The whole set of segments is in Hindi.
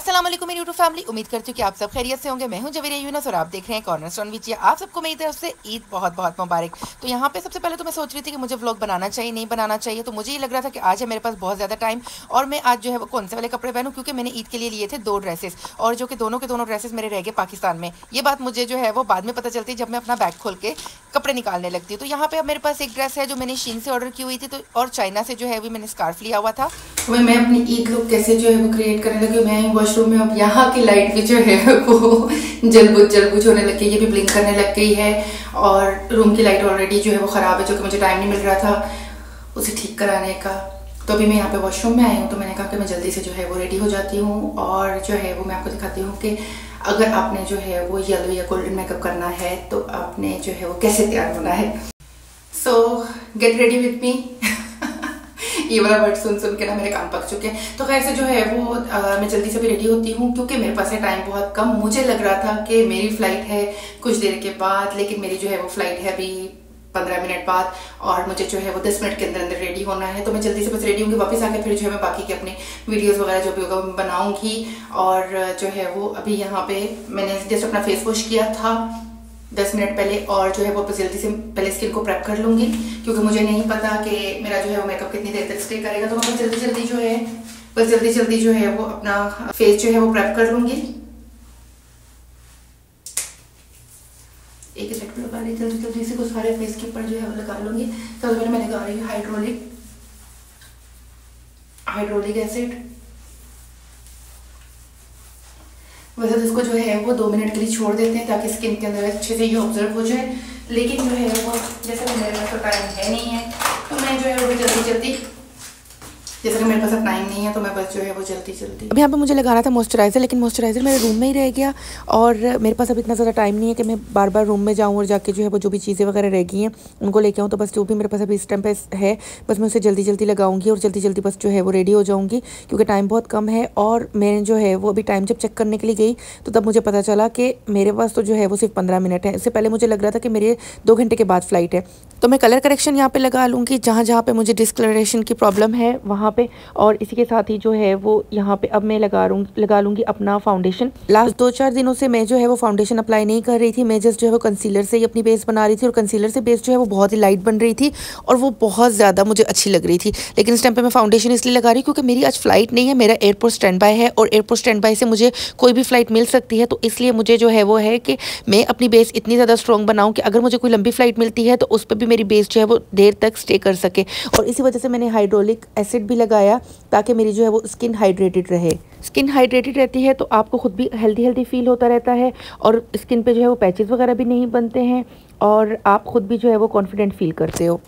अस्सलाम वालेकुम मेरी यूट्यूब फैमिली, उम्मीद करती हूँ कि आप सब खैरियत से होंगे। मैं हूँ जवेरिया यूनुस और आप देख रहे हैं कॉर्नरस्टोन विच। आप सबको मेरी तरफ से ईद बहुत बहुत मुबारक। तो यहाँ पे सबसे पहले तो मैं सोच रही थी कि मुझे व्लॉग बनाना चाहिए नहीं बनाना चाहिए, तो मुझे ये लग रहा था कि आज है मेरे पास बहुत ज़्यादा टाइम और मैं आज जो है वो कौन से वाले कपड़े पहनूँ, क्योंकि मैंने ईद के लिए थे 2 ड्रेसेस और जो कि दोनों के दोनों ड्रेसेस मेरे रह गए पाकिस्तान में। ये बात मुझे जो है वो बाद में पता चलती है जब मैं अपना बैग खोल के कपड़े निकालने लगती हूँ। तो यहाँ पे अब मेरे पास एक ड्रेस है जो मैंने शीन से ऑर्डर की हुई थी, तो और चाइना से जो है अभी मैंने स्कार्फ लिया हुआ था। तो मैं अपनी ईद लुक कैसे जो है वो क्रिएट करने लगी। मैं वॉशरूम में अब यहाँ की लाइट भी जो है वो जलबुझ होने लग गई, ये भी ब्लिंक करने लग गई है और रूम की लाइट ऑलरेडी जो है वो ख़राब है, जो कि मुझे टाइम नहीं मिल रहा था उसे ठीक कराने का। तो अभी मैं यहाँ पे वॉशरूम में आई हूँ, तो मैंने कहा कि मैं जल्दी से जो है वो रेडी हो जाती हूँ और जो है वो मैं आपको दिखाती हूँ कि अगर आपने जो है वो येलो या गोल्डन मेकअप करना है तो आपने जो है वो कैसे तैयार होना है। सो गेट रेडी विथ मी। ये वाला वर्ड सुन सुन के ना मेरे कान पक चुके हैं। तो खैर से जो है वो मैं जल्दी से भी रेडी होती हूँ, क्योंकि मेरे पास है टाइम बहुत कम। मुझे लग रहा था कि मेरी फ्लाइट है कुछ देर के बाद, लेकिन मेरी जो है वो फ्लाइट है अभी 15 मिनट बाद और मुझे जो है वो 10 मिनट के अंदर अंदर रेडी होना है। तो मैं जल्दी से बस रेडी होंगी, वापस आके फिर जो है मैं बाकी के अपने वीडियोस वगैरह जो भी होगा बनाऊंगी। और जो है वो अभी यहाँ पे मैंने जस्ट अपना फेस वॉश किया था 10 मिनट पहले और जो है वो जल्दी से पहले स्किन को प्रेप कर लूंगी, क्योंकि मुझे नहीं पता कि मेरा जो है वो मेकअप कितनी देर तक स्टे करेगा। तो मैं जल्दी जल्दी जो है वो अपना फेस जो है वो प्रेप कर लूंगी। एक सेट लगा रही जल्दी से कुछ सारे फेस के ऊपर जो है वो लगा लूंगी। सबसे पहले मैं लगा रही हूँ हाइड्रोलिक एसिड। वैसे तो इसको जो है वो 2 मिनट के लिए छोड़ देते हैं ताकि स्किन के अंदर अच्छे से ये ऑब्जर्व हो जाए, लेकिन जो है वो जैसे कि मेरे पास तो टाइम है नहीं है, तो मैं जो है वो जल्दी जैसे कि मेरे पास अब टाइम नहीं है तो मैं बस जो है वो जल्दी अब यहाँ पे मुझे लगाना था मॉइस्चराइज़र, लेकिन मॉइस्चराइज़र मेरे रूम में ही रह गया और मेरे पास अब इतना ज़्यादा टाइम नहीं है कि मैं बार बार रूम में जाऊँ और जाके जो है वो जो भी चीज़ें वगैरह रह गई हैं उनको लेके आऊँ। तो बस जो भी मेरे पास अभी इस टाइम पे है बस मैं उसे जल्दी लगाऊंगी और जल्दी बस जो है वो रेडी हो जाऊँगी, क्योंकि टाइम बहुत कम है। और मैंने जो है वो अभी टाइम जब चेक करने के लिए गई तो तब मुझे पता चला कि मेरे पास तो जो है वो सिर्फ 15 मिनट है। इससे पहले मुझे लग रहा था कि मेरे 2 घंटे के बाद फ्लाइट है। तो मैं कलर करेक्शन यहाँ पे लगा लूँगी जहाँ पे मुझे डिस्कलरेशन की प्रॉब्लम है वहाँ पे, और इसी के साथ ही जो है वो यहाँ पे अब मैं लगा लूँगी अपना फाउंडेशन। लास्ट 2-4 दिनों से मैं जो है वो फाउंडेशन अप्लाई नहीं कर रही थी, मैं जस्ट जो है वो कंसीलर से ही अपनी बेस बना रही थी और कंसीलर से बेस जो है वो बहुत ही लाइट बन रही थी और वो बहुत ज़्यादा मुझे अच्छी लग रही थी। लेकिन इस टाइम पे मैं फाउंडेशन इसलिए लगा रही हूँ क्योंकि मेरी आज फ्लाइट नहीं है, मेरा एयरपोर्ट स्टैंड बाय है और एयरपोर्ट स्टैंड बाय से मुझे कोई भी फ्लाइट मिल सकती है। तो इसलिए मुझे जो है वो है कि मैं अपनी बेस इतनी ज़्यादा स्ट्रॉन्ग बनाऊँ कि अगर मुझे कोई लंबी फ्लाइट मिलती है तो उस पर भी मेरी बेस जो है वो देर तक स्टे कर सके। और इसी वजह से मैंने हाइड्रोलिक एसिड भी लगाया ताकि मेरी जो है वो स्किन हाइड्रेटेड रहे। स्किन हाइड्रेटेड रहती है तो आपको खुद भी हेल्दी फील होता रहता है और स्किन पे जो है वो पैचेस वगैरह भी नहीं बनते हैं और आप खुद भी जो है वो कॉन्फिडेंट फील करते हो।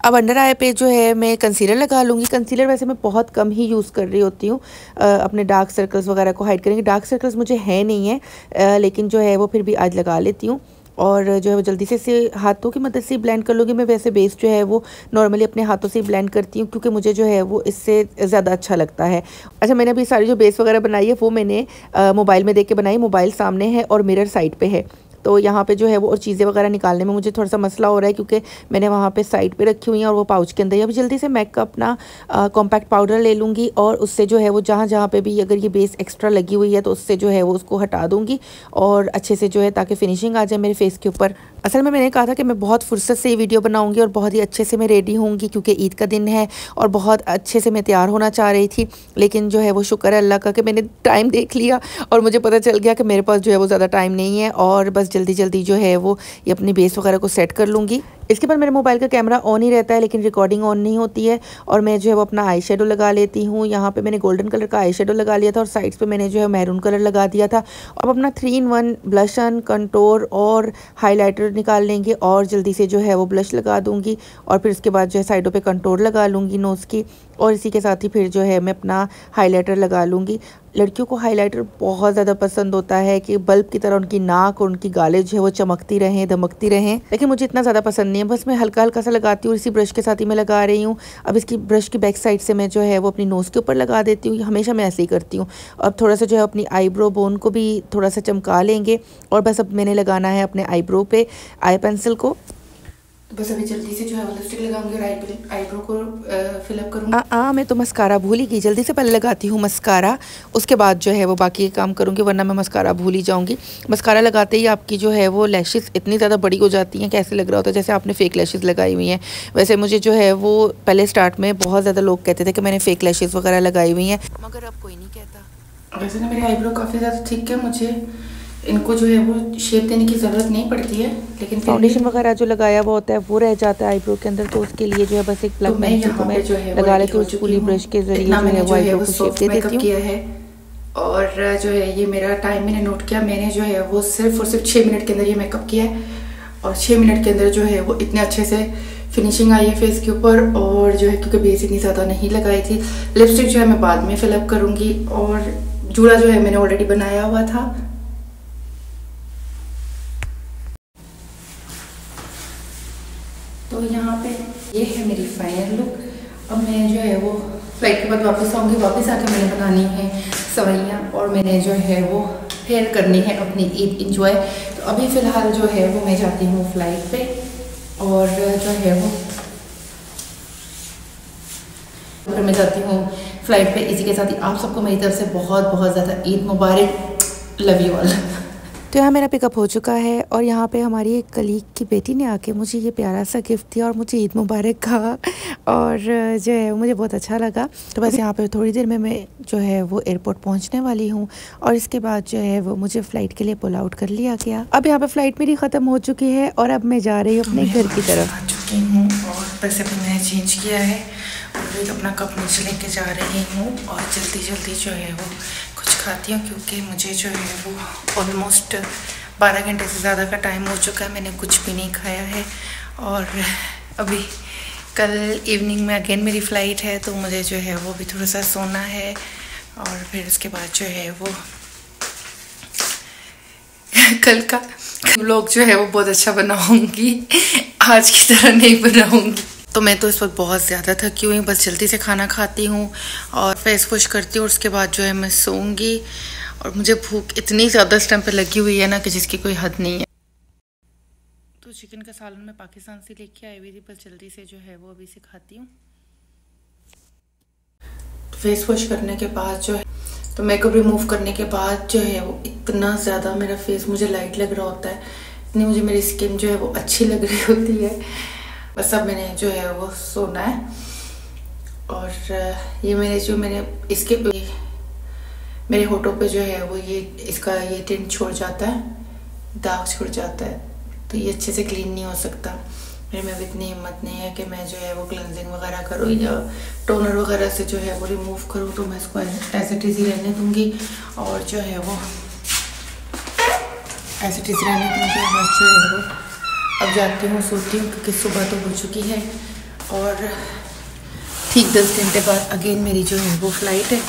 अब अंडर आई पे जो है मैं कंसीलर लगा लूँगी। कंसीलर वैसे मैं बहुत कम ही यूज़ कर रही होती हूँ अपने डार्क सर्कल्स वगैरह को हाइड करेंगे। डार्क सर्कल्स मुझे है नहीं है, लेकिन जो है वो फिर भी आज लगा लेती हूँ और जो है वो जल्दी से हाथों की मदद से ब्लेंड कर लूँगी। मैं वैसे बेस जो है वो नॉर्मली अपने हाथों से ब्लेंड करती हूँ क्योंकि मुझे जो है वो इससे ज़्यादा अच्छा लगता है। अच्छा, मैंने अभी सारी जो बेस वगैरह बनाई है वो मैंने मोबाइल में देख के बनाई। मोबाइल सामने है और मिरर साइड पे है, तो यहाँ पे जो है वो और चीज़ें वगैरह निकालने में मुझे थोड़ा सा मसला हो रहा है क्योंकि मैंने वहाँ पे साइड पे रखी हुई हैं और वो पाउच के अंदर ही। अब जल्दी से मैं अपना कॉम्पैक्ट पाउडर ले लूँगी और उससे जो है वो जहाँ पे भी अगर ये बेस एक्स्ट्रा लगी हुई है तो उससे जो है वो उसको हटा दूँगी और अच्छे से जो है ताकि फिनिशिंग आ जाए मेरे फेस के ऊपर। असल में मैंने कहा था कि मैं बहुत फुर्सत से ये वीडियो बनाऊंगी और बहुत ही अच्छे से मैं रेडी होंगी क्योंकि ईद का दिन है और बहुत अच्छे से मैं तैयार होना चाह रही थी। लेकिन जो है वो शुक्र है अल्लाह का कि मैंने टाइम देख लिया और मुझे पता चल गया कि मेरे पास जो है वो ज़्यादा टाइम नहीं है और बस जल्दी जो है वो ये अपनी बेस वगैरह को सेट कर लूँगी। इसके बाद मेरे मोबाइल का कैमरा ऑन ही रहता है लेकिन रिकॉर्डिंग ऑन नहीं होती है और मैं जो है वो अपना आई शेडो लगा लेती हूँ। यहाँ पे मैंने गोल्डन कलर का आई शेडो लगा लिया था और साइड्स पे मैंने जो है मैरून कलर लगा दिया था। अब अपना 3-in-1 ब्लश ऑन, कंटूर और हाइलाइटर निकाल लेंगे और जल्दी से जो है वो ब्लश लगा दूँगी और फिर उसके बाद जो है साइडों पे कंटूर लगा लूँगी नोज़ की और इसी के साथ ही फिर जो है मैं अपना हाइलाइटर लगा लूँगी। लड़कियों को हाइलाइटर बहुत ज़्यादा पसंद होता है कि बल्ब की तरह उनकी नाक और उनकी गालें जो है वो चमकती रहें, दमकती रहें, लेकिन मुझे इतना ज़्यादा पसंद नहीं है। बस मैं हल्का सा लगाती हूँ, इसी ब्रश के साथ ही मैं लगा रही हूँ। अब इसकी ब्रश की बैक साइड से मैं जो है वो अपनी नोज़ के ऊपर लगा देती हूँ, हमेशा मैं ऐसे ही करती हूँ। अब थोड़ा सा जो है अपनी आईब्रो बोन को भी थोड़ा सा चमका लेंगे और बस अब मैंने लगाना है अपने आईब्रो पे आई पेंसिल को। तो बस अभी जल्दी से जो है वो लिपस्टिक लगाऊंगी और आईब्रो को फिलअप करूँगी। मैं तो मस्कारा भूल ही गई, जल्दी से पहले लगाती हूँ मस्कारा, उसके बाद जो है वो बाकी काम करूँगी, वरना मैं मस्कारा भूल ही जाऊँगी। मस्कारा लगाते ही आपकी जो है वो लैशेस इतनी ज़्यादा बड़ी हो जाती हैं, कैसे लग रहा होता है जैसे आपने फेक लैशेस लगाई हुई हैं। वैसे मुझे जो है वो पहले स्टार्ट में बहुत ज़्यादा लोग कहते थे कि मैंने फेक लैशेस वगैरह लगाई हुई हैं, मगर अब कोई नहीं कहता। वैसे ना मेरे आईब्रो काफ़ी ज़्यादा ठीक है, मुझे इनको जो है वो शेप देने की ज़रूरत नहीं पड़ती है, लेकिन फाउंडेशन वगैरह जो लगाया हुआ होता है वो रह जाता है आईब्रो के अंदर, तो उसके लिए जो है बस एक प्लग पेंसिल को मैं लगा लेती हूँ, कूली ब्रश के जरिए जो है वो आईब्रो को शेप दे देती हूँ। और जो है ये मेरा टाइम मैंने नोट किया, मैंने जो है वो सिर्फ और सिर्फ 6 मिनट के अंदर ये मेकअप किया है, और 6 मिनट के अंदर जो है वो इतने अच्छे से फिनिशिंग आई है फेस के ऊपर। और जो है क्योंकि बेस इतनी ज़्यादा नहीं लगाई थी, लिपस्टिक जो है मैं बाद में फिलअप करूँगी, और जूड़ा जो है मैंने ऑलरेडी बनाया हुआ था। तो यहाँ पे ये है मेरी फाइनल लुक। अब मैं जो है वो फ्लाइट के बाद वापस आऊँगी, वापस आके मैंने बनानी है सवैयाँ, और मैंने जो है वो फिर करनी है अपनी ईद इंजॉय। तो अभी फ़िलहाल जो है वो मैं जाती हूँ फ्लाइट पे, और जो है वो मैं जाती हूँ फ्लाइट पे। इसी के साथ ही आप सबको मेरी तरफ से बहुत बहुत ज़्यादा ईद मुबारक, लव यू ऑल। तो यहाँ मेरा पिकअप हो चुका है, और यहाँ पे हमारी एक कलीग की बेटी ने आके मुझे ये प्यारा सा गिफ्ट दिया और मुझे ईद मुबारक कहा, और जो है मुझे बहुत अच्छा लगा। तो बस यहाँ पे थोड़ी देर में मैं जो है वो एयरपोर्ट पहुँचने वाली हूँ, और इसके बाद जो है वो मुझे फ़्लाइट के लिए पुल आउट कर लिया गया। अब यहाँ पे फ़्लाइट मेरी ख़त्म हो चुकी है, और अब मैं जा रही हूँ अपने घर की तरफ। आ चुकी हूँ, और बस अभी मैंने चेंज किया है, और अपना कप नीचे लेके जा रही हूँ, और जल्दी जल्दी जो है वो कुछ खाती हूँ, क्योंकि मुझे जो है वो ऑलमोस्ट 12 घंटे से ज़्यादा का टाइम हो चुका है, मैंने कुछ भी नहीं खाया है। और अभी कल इवनिंग में अगेन मेरी फ़्लाइट है, तो मुझे जो है वो भी थोड़ा सा सोना है, और फिर उसके बाद जो है वो कल का व्लॉग जो है वो बहुत अच्छा बनाऊँगी, आज की तरह नहीं बनाऊँगी। तो मैं तो इस वक्त बहुत ज़्यादा थकी हुई हूँ, बस जल्दी से खाना खाती हूँ और फेस वॉश करती हूँ, और उसके बाद जो है मैं सोऊंगी। और मुझे भूख इतनी ज़्यादा इस टाइम पे लगी हुई है ना कि जिसकी कोई हद नहीं है। तो चिकन का सालन मैं पाकिस्तान से लेके आई हुई थी, बस जल्दी से जो है वो अभी से खाती हूँ। फेस वॉश करने के बाद जो है, तो मेकअप रिमूव करने के बाद जो है वो इतना ज़्यादा मेरा फेस मुझे लाइट लग रहा होता है, इतनी मुझे मेरी स्किन जो है वो अच्छी लग रही होती है। बस अब मैंने जो है वो सोना है, और ये मैंने इसके मेरे होठों पे जो है वो ये इसका ये टिंट छोड़ जाता है, दाग छोड़ जाता है, तो ये अच्छे से क्लीन नहीं हो सकता। मेरे में भी इतनी हिम्मत नहीं है कि मैं जो है वो क्लेंजिंग वगैरह करूँ या टोनर वगैरह से जो है वो रिमूव करूँ, तो मैं इसको ऐसे टीजी रहने दूँगी, और जो है वो ऐसे टीजी रहने दूँगी। बस जो है वो अब जाती हूँ, सोती हूँ, क्योंकि सुबह तो हो चुकी है, और ठीक 10 घंटे बाद अगेन मेरी जो है वो फ़्लाइट है।